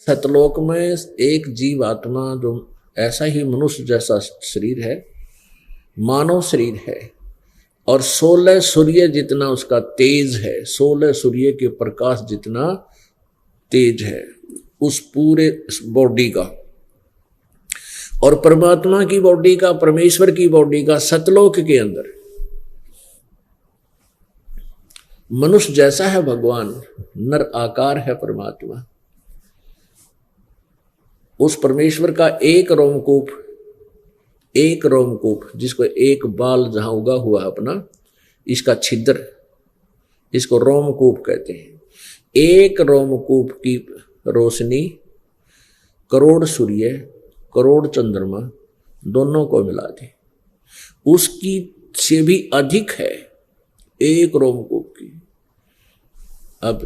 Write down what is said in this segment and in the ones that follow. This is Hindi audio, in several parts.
सतलोक में एक जीव आत्मा जो ऐसा ही मनुष्य जैसा शरीर है, मानव शरीर है, और 16 सूर्य जितना उसका तेज है, 16 सूर्य के प्रकाश जितना तेज है उस पूरे बॉडी का, और परमात्मा की बॉडी का, परमेश्वर की बॉडी का सतलोक के अंदर मनुष्य जैसा है भगवान, नर आकार है परमात्मा। उस परमेश्वर का एक रोमकूप जिसको एक बाल जहां उगा हुआ अपना, इसका छिद्र, इसको रोमकूप कहते हैं। एक रोमकूप की रोशनी करोड़ सूर्य, करोड़ चंद्रमा दोनों को मिला दे, उसकी से भी अधिक है एक रोमकूप की। अब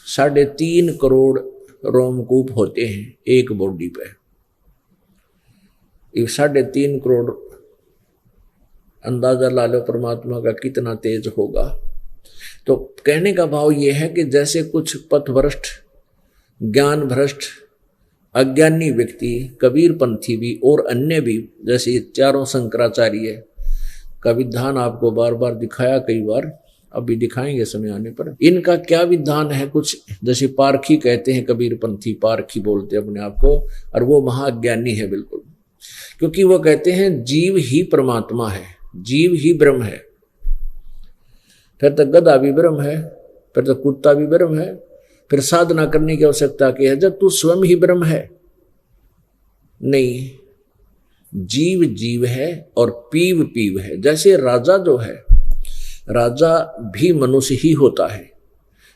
3.5 करोड़ रोमकूप होते हैं एक बॉडी पे। ये 3.5 करोड़ अंदाजा ला लो परमात्मा का कितना तेज होगा। तो कहने का भाव यह है कि जैसे कुछ पथभ्रष्ट, ज्ञान भ्रष्ट, अज्ञानी व्यक्ति, कबीर पंथी भी और अन्य भी, जैसे चारों शंकराचार्य का विधान आपको बार बार दिखाया, कई बार अभी दिखाएंगे समय आने पर। इनका क्या विधान है, कुछ जैसे पारखी कहते हैं, कबीर पंथी पारखी बोलते हैं अपने आप को, और वो महाज्ञानी है बिल्कुल, क्योंकि वो कहते हैं जीव ही परमात्मा है, जीव ही ब्रह्म है। फिर तो गधा भी ब्रह्म है, फिर तो कुत्ता भी ब्रह्म है, फिर साधना करने की आवश्यकता क्या है जब तू स्वयं ही ब्रह्म है? नहीं, जीव जीव है और पीव पीव है। जैसे राजा जो है, राजा भी मनुष्य ही होता है,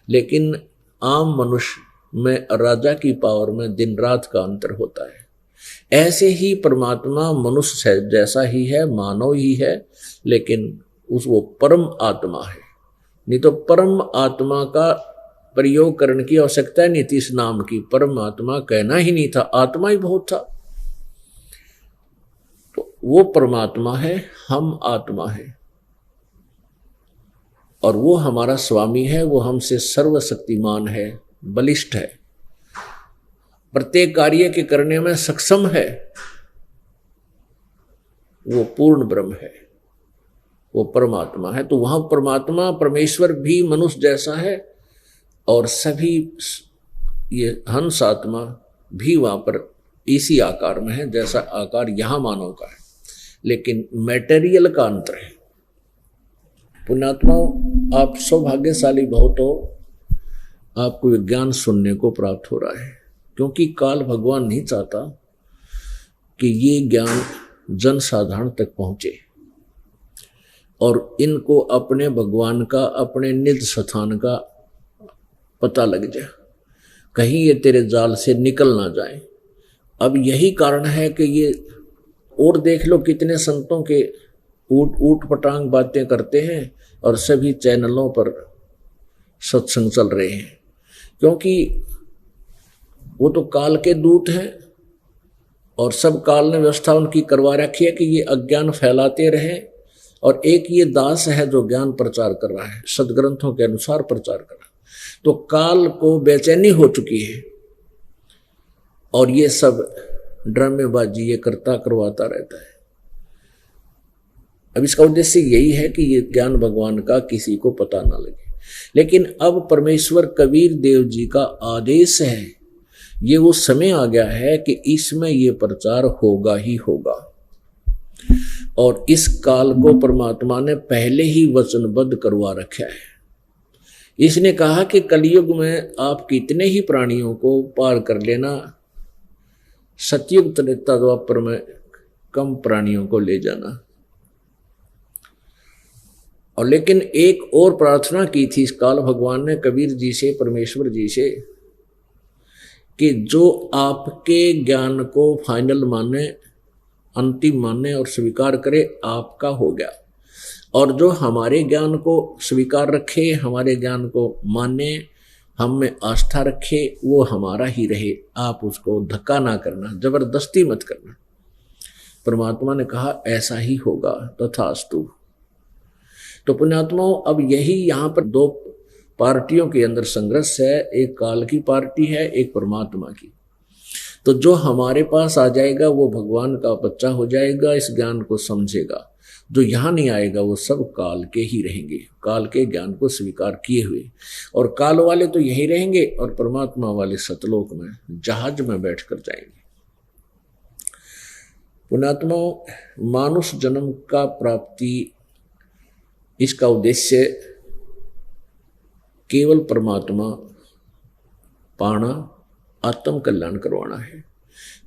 लेकिन आम मनुष्य में राजा की पावर में दिन रात का अंतर होता है। ऐसे ही परमात्मा मनुष्य जैसा ही है, मानव ही है, लेकिन वो परम आत्मा है। नहीं तो परम आत्मा का प्रयोग करने की आवश्यकता नहीं थी इस नाम की, परम आत्मा कहना ही नहीं था, आत्मा ही बहुत था। तो वो परमात्मा है, हम आत्मा है, और वो हमारा स्वामी है, वो हमसे सर्वशक्तिमान है, बलिष्ठ है, प्रत्येक कार्य के करने में सक्षम है। वो पूर्ण ब्रह्म है, वो परमात्मा है। तो वहां परमात्मा, परमेश्वर भी मनुष्य जैसा है, और सभी ये हंस आत्मा भी वहां पर इसी आकार में है जैसा आकार यहां मानव का है, लेकिन मैटेरियल का अंतर है। पुण्यात्माओं, आप सौभाग्यशाली बहुत हो, आपको विज्ञान सुनने को प्राप्त हो रहा है, क्योंकि काल भगवान नहीं चाहता कि ये ज्ञान जन साधारण तक पहुंचे और इनको अपने भगवान का, अपने निज स्थान का पता लग जाए, कहीं ये तेरे जाल से निकल ना जाए। अब यही कारण है कि ये, और देख लो कितने संतों के ऊट पटांग बातें करते हैं और सभी चैनलों पर सत्संग चल रहे हैं, क्योंकि वो तो काल के दूत हैं और सब काल ने व्यवस्था उनकी करवा रखी है कि ये अज्ञान फैलाते रहें, और एक ये दास है जो ज्ञान प्रचार कर रहा है, सदग्रंथों के अनुसार प्रचार कर रहा है। तो काल को बेचैनी हो चुकी है और ये सब ड्रामेबाजी ये करवाता रहता है। अब इसका उद्देश्य यही है कि ये ज्ञान भगवान का किसी को पता ना लगे। लेकिन अब परमेश्वर कबीर देव जी का आदेश है, ये वो समय आ गया है कि इसमें ये प्रचार होगा ही होगा, और इस काल को परमात्मा ने पहले ही वचनबद्ध करवा रखा है। इसने कहा कि कलयुग में आप कितने ही प्राणियों को पार कर लेना, सतयुग त्रेता द्वापर में कम प्राणियों को ले जाना। और लेकिन एक और प्रार्थना की थी इस काल भगवान ने कबीर जी से, परमेश्वर जी से, कि जो आपके ज्ञान को फाइनल माने, अंतिम माने और स्वीकार करे, आपका हो गया, और जो हमारे ज्ञान को स्वीकार रखे, हमारे ज्ञान को माने, हम में आस्था रखे, वो हमारा ही रहे। आप उसको धक्का ना करना, जबरदस्ती मत करना। परमात्मा ने कहा ऐसा ही होगा, तथास्तु। तो पुण्यात्माओं, अब यही यहाँ पर दो पार्टियों के अंदर संघर्ष है, एक काल की पार्टी है, एक परमात्मा की। तो जो हमारे पास आ जाएगा वो भगवान का बच्चा हो जाएगा, इस ज्ञान को समझेगा। जो यहाँ नहीं आएगा वो सब काल के ही रहेंगे, काल के ज्ञान को स्वीकार किए हुए। और काल वाले तो यही रहेंगे और परमात्मा वाले सतलोक में जहाज में बैठ कर जाएंगे। पुण्यात्मा, मानुष जन्म का प्राप्ति, इसका उद्देश्य केवल परमात्मा पाना, आत्म कल्याण करवाना है।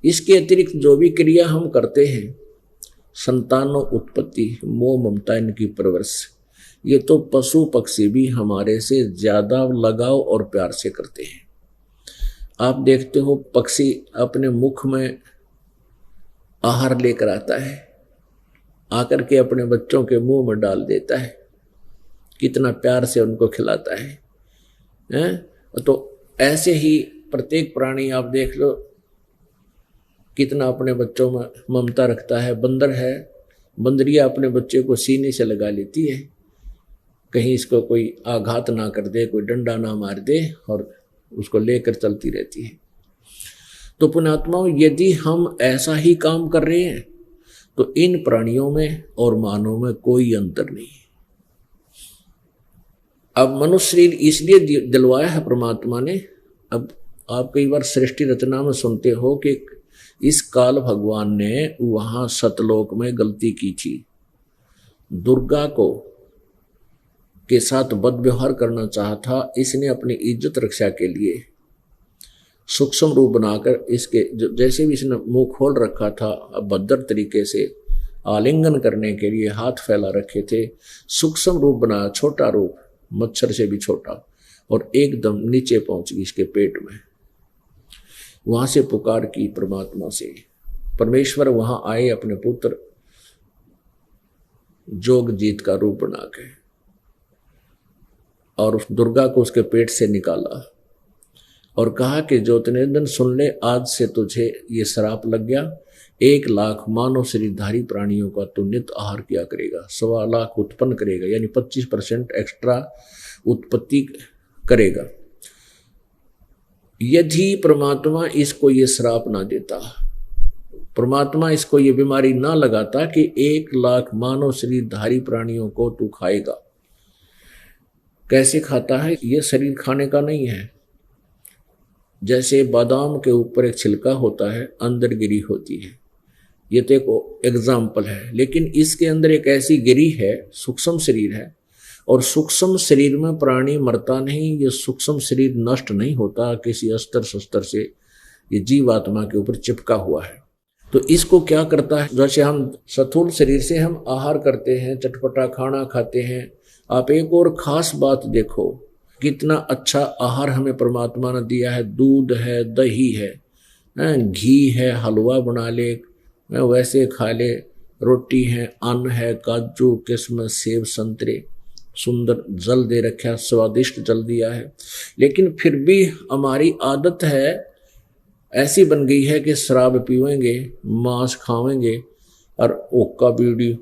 इसके अतिरिक्त जो भी क्रिया हम करते हैं, संतानों उत्पत्ति, मोह ममता, इनकी परवरिश, ये तो पशु पक्षी भी हमारे से ज्यादा लगाव और प्यार से करते हैं। आप देखते हो पक्षी अपने मुख में आहार लेकर आता है, आकर के अपने बच्चों के मुंह में डाल देता है, कितना प्यार से उनको खिलाता है, हैं? तो ऐसे ही प्रत्येक प्राणी आप देख लो कितना अपने बच्चों में ममता रखता है। बंदर है, बंदरिया अपने बच्चे को सीने से लगा लेती है, कहीं इसको कोई आघात ना कर दे, कोई डंडा ना मार दे, और उसको लेकर चलती रहती है। तो पुण्यात्माओं, यदि हम ऐसा ही काम कर रहे हैं तो इन प्राणियों में और मानव में कोई अंतर नहीं। अब मनुष्य शरीर इसलिए दिलवाया है परमात्मा ने। अब आप कई बार सृष्टि रचना में सुनते हो कि इस काल भगवान ने वहां सतलोक में गलती की थी, दुर्गा को के साथ बदव्यवहार करना चाहा था। इसने अपनी इज्जत रक्षा के लिए सूक्ष्म रूप बनाकर इसके जैसे भी इसने मुंह खोल रखा था, अभद्र तरीके से आलिंगन करने के लिए हाथ फैला रखे थे, सूक्ष्म रूप बनाया, छोटा रूप, मच्छर से भी छोटा, और एकदम नीचे पहुंच गई इसके पेट में। वहां से पुकार की परमात्मा से, परमेश्वर वहां आए अपने पुत्र जोगजीत का रूप बना के, और उस दुर्गा को उसके पेट से निकाला और कहा कि ज्योतिर्नंदन सुन ले, आज से तुझे ये श्राप लग गया, 1 लाख मानव शरीरधारी प्राणियों का तू नित्य आहार किया करेगा, 1.25 लाख उत्पन्न करेगा, यानी 25% एक्स्ट्रा उत्पत्ति करेगा। यदि परमात्मा इसको ये श्राप ना देता, परमात्मा इसको ये बीमारी ना लगाता कि 1 लाख मानव शरीरधारी प्राणियों को तू खाएगा। कैसे खाता है? ये शरीर खाने का नहीं है। जैसे बादाम के ऊपर एक छिलका होता है, अंदर गिरी होती है, ये तो एक एग्जाम्पल है। लेकिन इसके अंदर एक ऐसी गिरी है, सूक्ष्म शरीर है, और सूक्ष्म शरीर में प्राणी मरता नहीं, ये सूक्ष्म शरीर नष्ट नहीं होता, किसी अस्त्र शस्त्र से ये जीवात्मा के ऊपर चिपका हुआ है। तो इसको क्या करता है, जैसे हम स्थूल शरीर से हम आहार करते हैं, चटपटा खाना खाते हैं, आप एक और खास बात देखो, कितना अच्छा आहार हमें परमात्मा ने दिया है। दूध है, दही है, घी है, हलवा बना ले, वैसे खा ले, रोटी है, अन्न है, काजू किस्म, सेब, संतरे, सुंदर जल दे रखा, स्वादिष्ट जल दिया है। लेकिन फिर भी हमारी आदत है ऐसी बन गई है कि शराब पीवेंगे, मांस खावेंगे और ओक्का बीड़ी,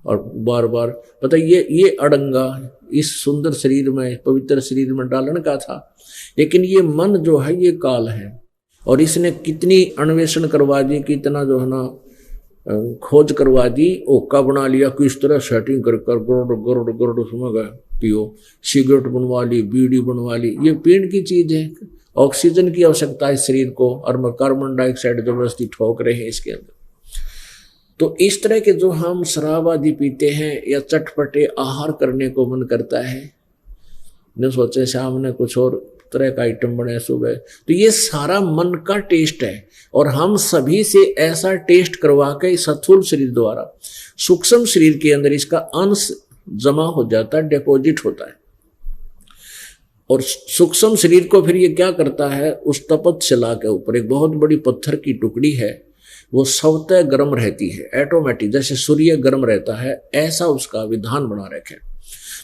और बार बार पता ये अड़ंगा इस सुंदर शरीर में, पवित्र शरीर में डालने का था। लेकिन ये मन जो है ये काल है, और इसने कितनी अन्वेषण करवा दी, कितना जो है ना खोज करवा दी, ओका बना लिया, किस तरह सेटिंग कर कर गरुड़ उसमें गए पियो, सिगरेट बनवा ली, बीड़ी बनवा ली। ये पीण की चीज है, ऑक्सीजन की आवश्यकता है शरीर को, और कार्बन डाइऑक्साइड जबरदस्ती ठोक रहे हैं इसके अंदर। तो इस तरह के जो हम शराब आदि पीते हैं या चटपटे आहार करने को मन करता है, न सोचे शाम ने कुछ और तरह का आइटम बने सुबह, तो ये सारा मन का टेस्ट है। और हम सभी से ऐसा टेस्ट करवा के स्थूल शरीर द्वारा सूक्ष्म शरीर के अंदर इसका अंश जमा हो जाता है, डिपॉजिट होता है। और सूक्ष्म शरीर को फिर ये क्या करता है, उस तपत शिला के ऊपर एक बहुत बड़ी पत्थर की टुकड़ी है, वो स्वतः गर्म रहती है, ऑटोमेटिक, जैसे सूर्य गर्म रहता है ऐसा उसका विधान बना रखे।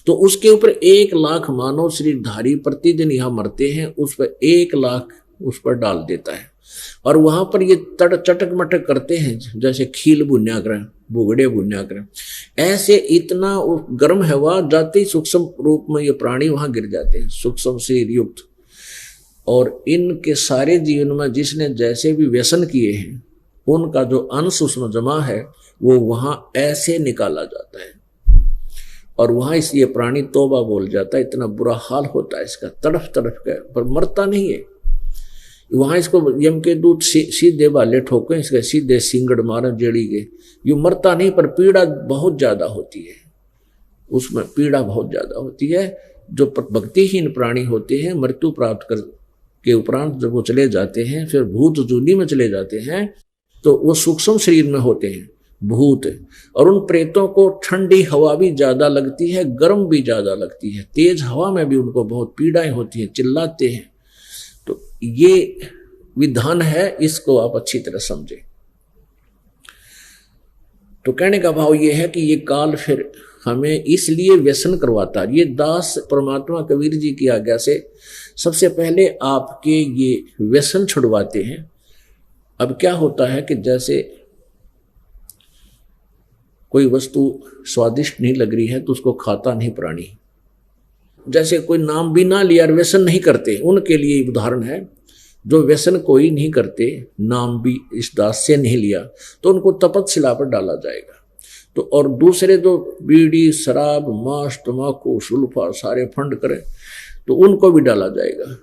तो उसके ऊपर 1 लाख मानव शरीरधारी प्रतिदिन यहाँ मरते हैं, उस पर 1 लाख उस पर डाल देता है और वहां पर ये चटक मटक करते हैं, जैसे खील भुन्या करें, बुगड़े भुन्या करें। ऐसे इतना गर्म हवा जाते ही सूक्ष्म रूप में ये प्राणी वहां गिर जाते हैं, सूक्ष्म शरीर युक्त। और इनके सारे जीवन में जिसने जैसे भी व्यसन किए हैं उनका जो अंश उसमें जमा है वो वहां ऐसे निकाला जाता है और वहां इसलिए प्राणी तौबा बोल जाता है। इतना बुरा हाल होता है इसका, तड़फ तड़फ कर, पर मरता नहीं है। वहां इसको यम के दूत सीधे बाले ठोके, इसके सीधे सिंगड़ मारे जेड़ी के, यू मरता नहीं, पर पीड़ा बहुत ज्यादा होती है, उसमें पीड़ा बहुत ज्यादा होती है। जो भक्तिहीन प्राणी होते हैं मृत्यु प्राप्त कर के उपरांत जब वो चले जाते हैं, फिर भूत जूनी में चले जाते हैं, तो वो सूक्ष्म शरीर में होते हैं भूत, और उन प्रेतों को ठंडी हवा भी ज्यादा लगती है, गर्म भी ज्यादा लगती है, तेज हवा में भी उनको बहुत पीड़ाएं होती है, चिल्लाते हैं। तो ये विधान है, इसको आप अच्छी तरह समझें। तो कहने का भाव ये है कि ये काल फिर हमें इसलिए व्यसन करवाता है। ये दास परमात्मा कबीर जी की आज्ञा से सबसे पहले आपके ये व्यसन छुड़वाते हैं। अब क्या होता है कि जैसे कोई वस्तु स्वादिष्ट नहीं लग रही है तो उसको खाता नहीं प्राणी, जैसे कोई नाम भी ना लिया व्यसन नहीं करते, उनके लिए उदाहरण है। जो व्यसन कोई नहीं करते, नाम भी इस दास से नहीं लिया, तो उनको तपस्या पर डाला जाएगा। तो और दूसरे जो बीड़ी शराब मांस तम्बाकू सुल्फा सारे फंड करें तो उनको भी डाला जाएगा।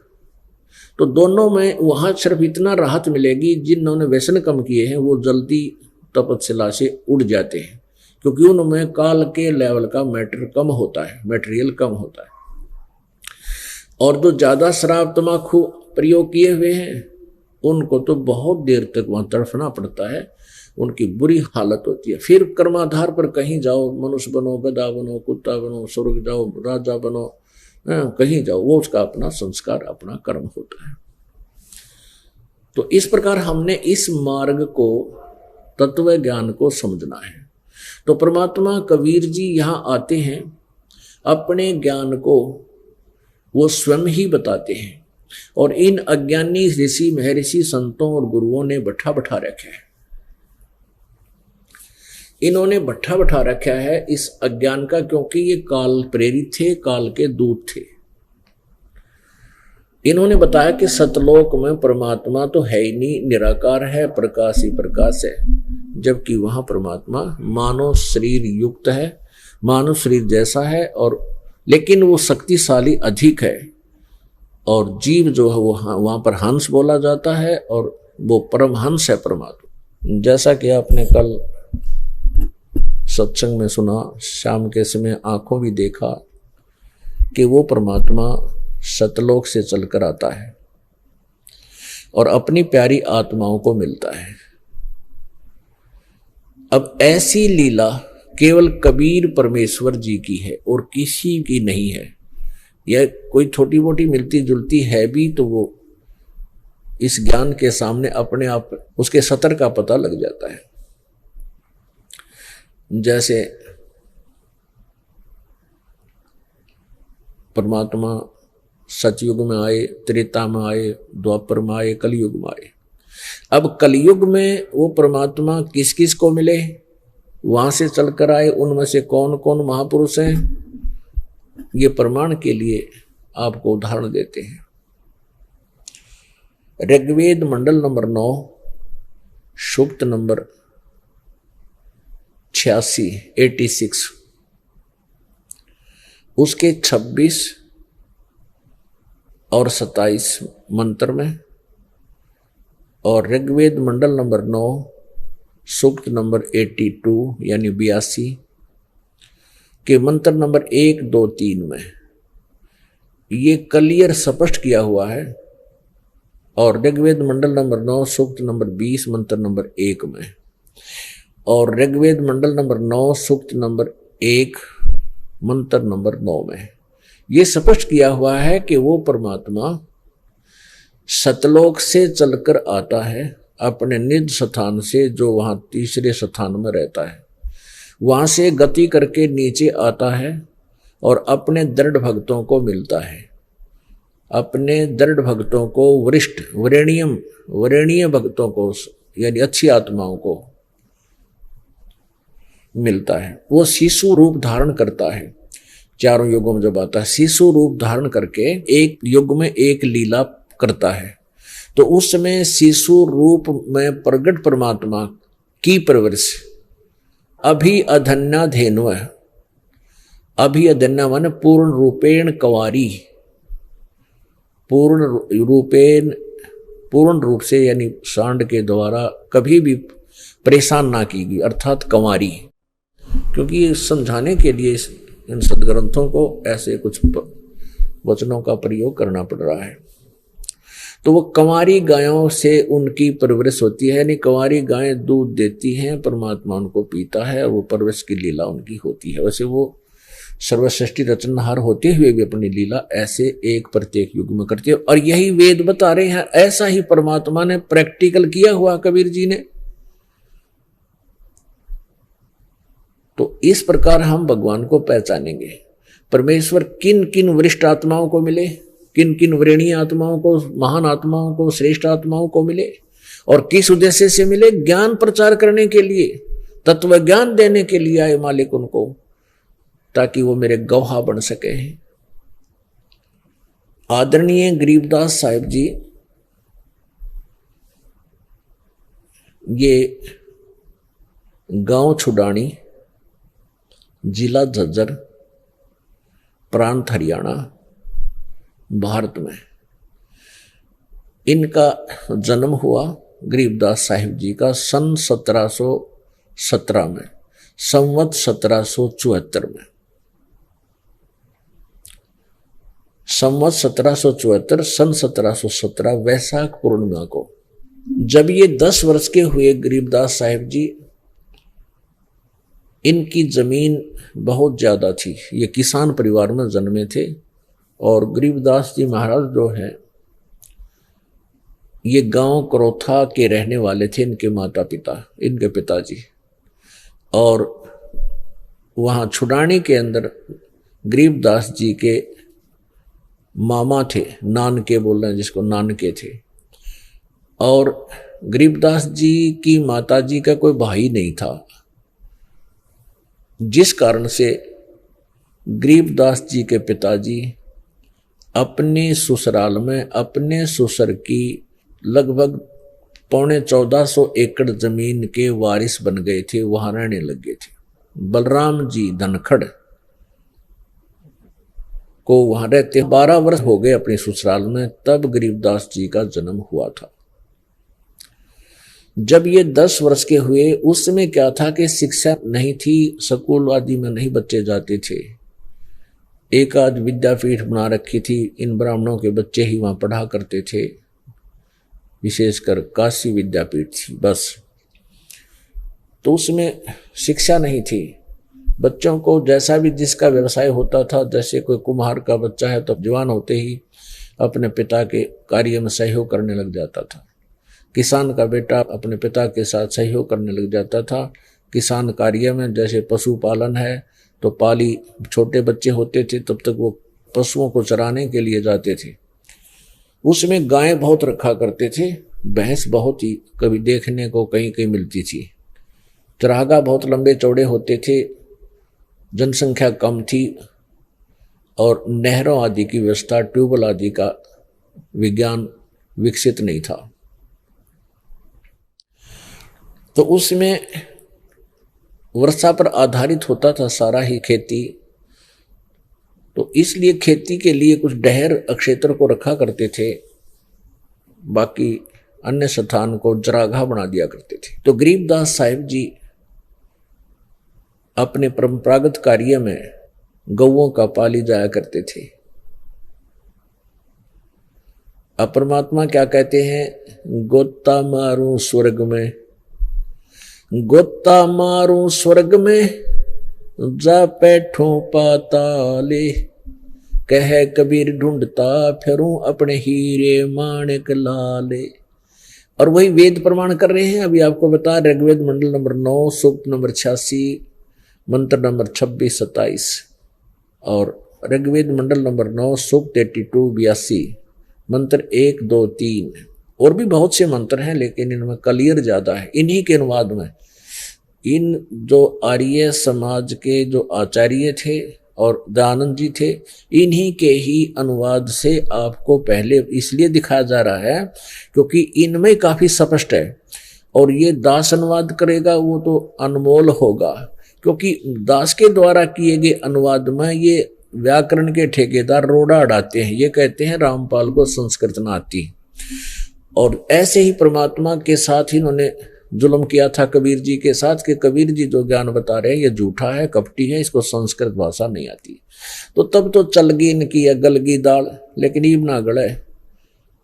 तो दोनों में वहां सिर्फ इतना राहत मिलेगी, जिन्होंने व्यसन कम किए हैं वो जल्दी तपस्या से उड़ जाते हैं, क्योंकि उनमें काल के लेवल का मैटर कम होता है, मटेरियल कम होता है। और जो ज्यादा शराब तम्बाकू प्रयोग किए हुए हैं उनको तो बहुत देर तक वहां तड़फना पड़ता है, उनकी बुरी हालत होती है। फिर कर्माधार पर कहीं जाओ, मनुष्य बनो, गधा बनो, कुत्ता बनो, स्वर्ग जाओ, राजा बनो, कहीं जाओ, वो उसका अपना संस्कार अपना कर्म होता है। तो इस प्रकार हमने इस मार्ग को, तत्व ज्ञान को समझना है। तो परमात्मा कबीर जी यहाँ आते हैं, अपने ज्ञान को वो स्वयं ही बताते हैं, और इन अज्ञानी ऋषि महर्षि संतों और गुरुओं ने बैठा बैठा रखा है। इन्होंने बैठा बैठा रखा है इस अज्ञान का, क्योंकि ये काल प्रेरित थे, काल के दूत थे। इन्होंने बताया कि सतलोक में परमात्मा तो है ही नहीं, निराकार है, प्रकाश ही प्रकाश है, जबकि वहां परमात्मा मानव शरीर युक्त है, मानव शरीर जैसा है, और लेकिन वो शक्तिशाली अधिक है। और जीव जो है वो वहां पर हंस बोला जाता है, और वो परम हंस है परमात्मा। जैसा कि आपने कल सत्संग में सुना, शाम के समय आंखों भी देखा कि वो परमात्मा सतलोक से चलकर आता है और अपनी प्यारी आत्माओं को मिलता है। अब ऐसी लीला केवल कबीर परमेश्वर जी की है और किसी की नहीं है। यह कोई छोटी मोटी मिलती जुलती है भी तो वो इस ज्ञान के सामने अपने आप उसके सतर का पता लग जाता है। जैसे परमात्मा सतयुग में आए, त्रेता में आए, द्वापर में आए, कलयुग में आए। अब कलयुग में वो परमात्मा किस किस को मिले, वहां से चलकर आए, उनमें से कौन कौन महापुरुष हैं, ये प्रमाण के लिए आपको उदाहरण देते हैं। ऋग्वेद मंडल नंबर 9 सूक्त नंबर 86 उसके 26 और 27 मंत्र में, और ऋग्वेद मंडल नंबर 9 सूक्त नंबर 82 यानी 82 के मंत्र नंबर 1, 2, 3 में ये क्लियर स्पष्ट किया हुआ है। और ऋग्वेद मंडल नंबर 9 सूक्त नंबर 20 मंत्र नंबर 1 में, और ऋग्वेद मंडल नंबर 9 सूक्त नंबर 1 मंत्र नंबर 9 में ये स्पष्ट किया हुआ है कि वो परमात्मा सतलोक से चलकर आता है, अपने निज स्थान से, जो वहां तीसरे स्थान में रहता है, वहां से गति करके नीचे आता है और अपने दृढ़ भक्तों को मिलता है। अपने दृढ़ भक्तों को, वरिष्ठ वरेणीय भक्तों को, यानी अच्छी आत्माओं को मिलता है। वो शिशु रूप धारण करता है। चारों युगों में जब आता है शिशु रूप धारण करके एक युग में एक लीला करता है, तो उस समय शिशु रूप में प्रगट परमात्मा की परवरिश अभी अधन्या धेनु है। अभी अधन्या माने पूर्ण रूपेण कंवारी, पूर्ण रूप से यानी सांड के द्वारा कभी भी परेशान ना की गई, अर्थात कंवारी। क्योंकि ये समझाने के लिए इन सदग्रंथों को ऐसे कुछ वचनों का प्रयोग करना पड़ रहा है। तो वो कंवारी गायों से उनकी परवरिश होती है, यानी कंवारी गायें दूध देती हैं, परमात्मा उनको पीता है और वो परवरिश की लीला उनकी होती है। वैसे वो सर्वश्रेष्ठी रचनहार होते हुए भी अपनी लीला ऐसे एक प्रत्येक युग में करती है। और यही वेद बता रहे हैं, ऐसा ही परमात्मा ने प्रैक्टिकल किया हुआ कबीर जी ने। तो इस प्रकार हम भगवान को पहचानेंगे। परमेश्वर किन किन वरिष्ठ आत्माओं को मिले, किन किन वरेणीय आत्माओं को, महान आत्माओं को, श्रेष्ठ आत्माओं को मिले और किस उद्देश्य से मिले? ज्ञान प्रचार करने के लिए, तत्व ज्ञान देने के लिए आए मालिक उनको, ताकि वो मेरे गवाह बन सके। आदरणीय गरीबदास साहिब जी ये गांव छुडानी, जिला झज्जर, प्रांत हरियाणा, भारत में इनका जन्म हुआ गरीबदास साहिब जी का सन 1717 में, संवत 1774 में। संवत 1774 सन 1717 वैशाख पूर्णिमा को जब ये 10 वर्ष के हुए गरीबदास साहिब जी, इनकी जमीन बहुत ज्यादा थी। ये किसान परिवार में जन्मे थे और गरीबदास जी महाराज जो हैं ये गांव करोथा के रहने वाले थे, इनके माता पिता, इनके पिताजी। और वहां छुडानी के अंदर गरीबदास जी के मामा थे, नानके बोल रहे हैं जिसको, नानके थे। और गरीबदास जी की माता जी का कोई भाई नहीं था, जिस कारण से गरीबदास जी के पिताजी अपने ससुराल में अपने ससुर की लगभग 1450 एकड़ जमीन के वारिस बन गए थे, वहां रहने लग गए थे। बलराम जी धनखड़ को वहां रहते 12 वर्ष हो गए अपने ससुराल में, तब गरीबदास जी का जन्म हुआ था। जब ये 10 वर्ष के हुए, उस समय क्या था कि शिक्षा नहीं थी, स्कूल आदि में नहीं बच्चे जाते थे। एक आध विद्यापीठ बना रखी थी, इन ब्राह्मणों के बच्चे ही वहां पढ़ा करते थे, विशेषकर काशी विद्यापीठ थी बस। तो उसमें शिक्षा नहीं थी। बच्चों को जैसा भी जिसका व्यवसाय होता था, जैसे कोई कुम्हार का बच्चा है तो जवान होते ही अपने पिता के कार्य में सहयोग करने लग जाता था। किसान का बेटा अपने पिता के साथ सहयोग करने लग जाता था किसान कार्य में। जैसे पशुपालन है तो पाली छोटे बच्चे होते थे, तब तक वो पशुओं को चराने के लिए जाते थे। उसमें गायें बहुत रखा करते थे, भैंस बहुत ही कभी देखने को कहीं कहीं मिलती थी। चरागा बहुत लंबे चौड़े होते थे, जनसंख्या कम थी और नहरों आदि की व्यवस्था, ट्यूबवेल आदि का विज्ञान विकसित नहीं था। तो उसमें वर्षा पर आधारित होता था सारा ही खेती। तो इसलिए खेती के लिए कुछ डहर क्षेत्र को रखा करते थे, बाकी अन्य स्थान को चरागाह बना दिया करते थे। तो गरीबदास साहिब जी अपने परंपरागत कार्य में गौओं का पाली जाया करते थे। अब परमात्मा क्या कहते हैं, गोता मारूं स्वर्ग में, गोता मारूं स्वर्ग में, जा बैठूं पाताले, कह कबीर ढूंढता फिरूं अपने हीरे माणिक लाले। और वही वेद प्रमाण कर रहे हैं। अभी आपको बता, ऋग्वेद मंडल नंबर 9 सूक्त नंबर 86 मंत्र नंबर 26-27 और ऋग्वेद मंडल नंबर 9 सूक्त 82 मंत्र 1 2 3। और भी बहुत से मंत्र हैं लेकिन इनमें क्लियर ज्यादा है। इन्हीं के अनुवाद में इन जो आर्य समाज के जो आचार्य थे और दयानंद जी थे, इन्हीं के ही अनुवाद से आपको पहले इसलिए दिखाया जा रहा है क्योंकि इनमें काफी स्पष्ट है। और ये दास अनुवाद करेगा वो तो अनमोल होगा, क्योंकि दास के द्वारा किए गए अनुवाद में ये व्याकरण के ठेकेदार रोड़ा अड़ाते हैं। ये कहते हैं रामपाल को संस्कृत न आती। और ऐसे ही परमात्मा के साथ ही इन्होंने जुल्म किया था कबीर जी के साथ कि कबीर जी जो ज्ञान बता रहे हैं ये झूठा है, कपटी है, इसको संस्कृत भाषा नहीं आती। तो तब तो चल गई इनकी गलगी दाल, लेकिन ईब ना गड़े।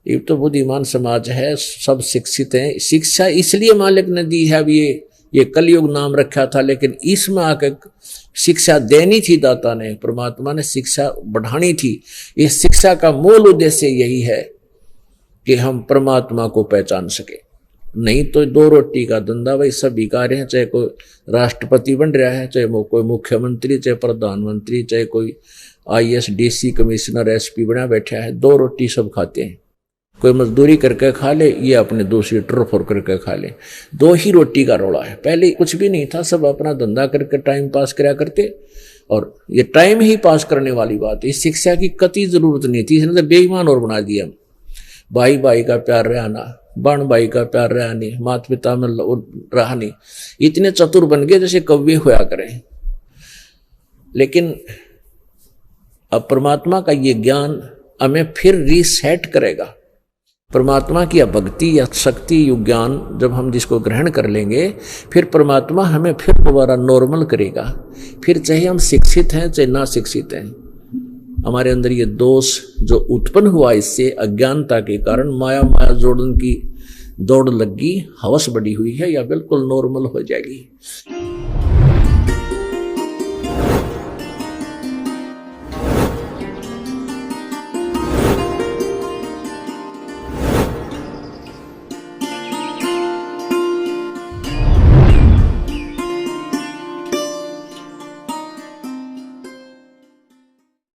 ईब तो बुद्धिमान समाज है, सब शिक्षित हैं। शिक्षा इसलिए मालिक ने दी है। अब ये कलयुग नाम रखा था, लेकिन इसमें आकर शिक्षा देनी थी दाता ने, परमात्मा ने शिक्षा बढ़ानी थी। इस शिक्षा का मूल उद्देश्य यही है कि हम परमात्मा को पहचान सके। नहीं तो दो रोटी का धंधा भाई सभी कार्य हैं, चाहे कोई राष्ट्रपति बन रहा है, चाहे वो कोई मुख्यमंत्री, चाहे प्रधानमंत्री, चाहे कोई IAS DC कमिश्नर SP बना बैठा है, दो रोटी सब खाते हैं। कोई मजदूरी करके खा ले, ये अपने दूसरी ट्रफोर करके खा ले। दो ही रोटी का रोड़ा है। पहले कुछ भी नहीं था, सब अपना धंधा करके टाइम पास कराया करते। और ये टाइम ही पास करने वाली बात है। इस शिक्षा की कतई जरूरत नहीं थी, इसने तो बेईमान और बना दिया। भाई भाई का प्यार रहना, बहन भाई का प्यार रहा नहीं, माता पिता में रहा नहीं। इतने चतुर बन गए जैसे कव्वे होया करें। लेकिन अब परमात्मा का ये ज्ञान हमें फिर रीसेट करेगा। परमात्मा की भक्ति या शक्ति युग ज्ञान जब हम जिसको ग्रहण कर लेंगे, फिर परमात्मा हमें फिर दोबारा नॉर्मल करेगा। फिर चाहे हम शिक्षित हैं चाहे ना शिक्षित हैं, हमारे अंदर ये दोष जो उत्पन्न हुआ इससे अज्ञानता के कारण माया जोड़न की दौड़ लगी, हवस बढ़ी हुई है, या बिल्कुल नॉर्मल हो जाएगी।